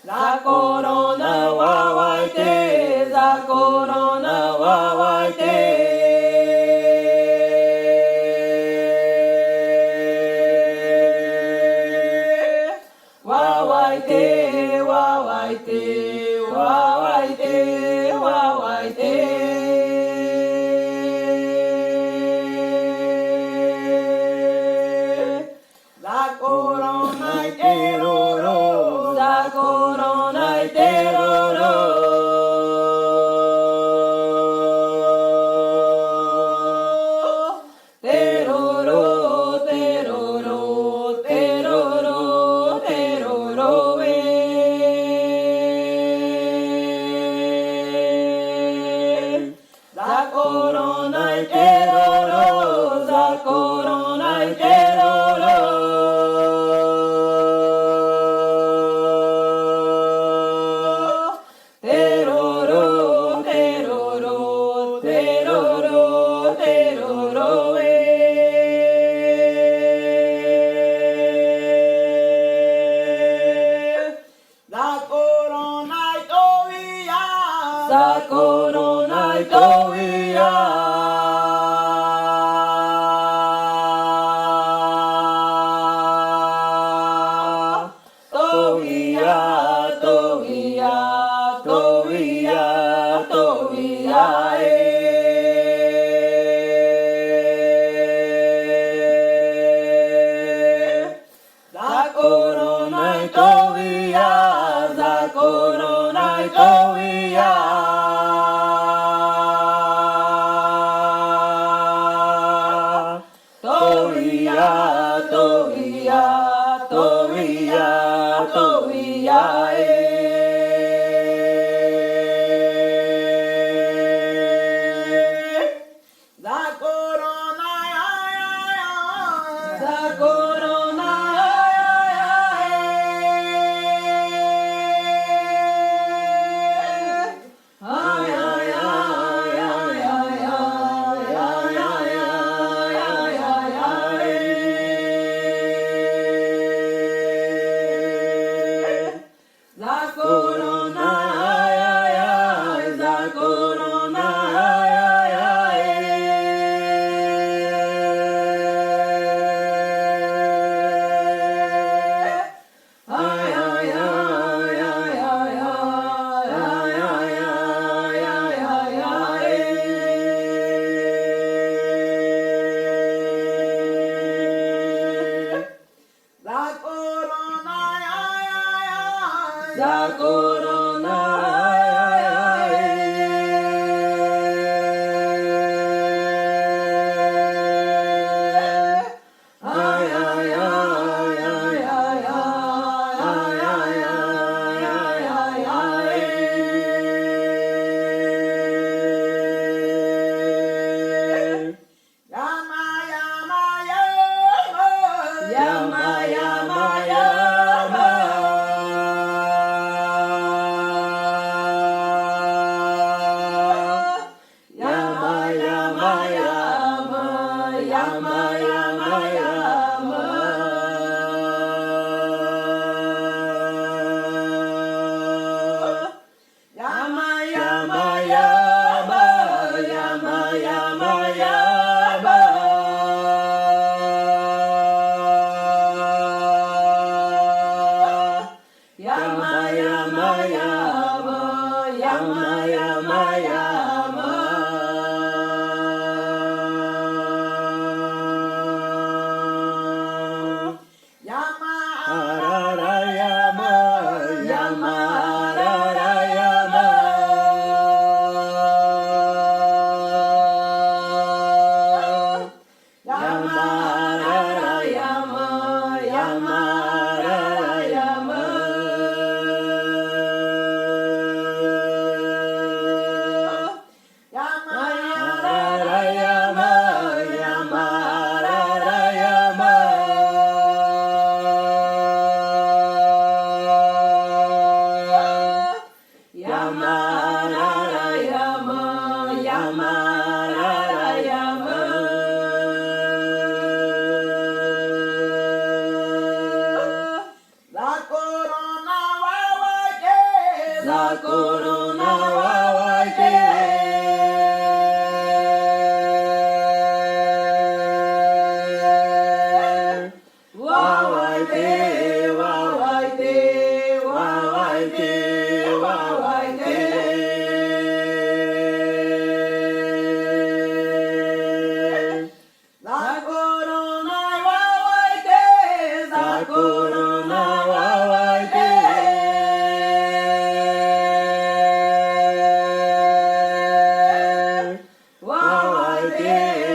La corona guaguaite, la corona guaguaite. Guaguaite, guaguaite, guaguaite, guaguaite. La corona y teroro, la corona y teroro. Teroro, teroro, teroro, teroro, la corona y teroro, la corona y teroro. Teroro, teroro, teroro, teroro, la corona y tobilla, la corona y tobilla. Tobilla, tobilla, tobilla, tobilla, La corona y tobilla, la corona y tobilla. Tobilla, tobilla, tobilla, La corona, la corona, ay, ay, ay, ay, ay, ay, ay, ay, la corona, ay, ay, ay, la corona, ay, ay, ay. Ay, ay, ay, ay, ay, ay, ay, ay, ay, ay, La corona, ay, ay, ay, la corona, ay, ay, ay, ay, ay, ay, ay, ay, llama, llama, llama, llama, llama, llama. Ай,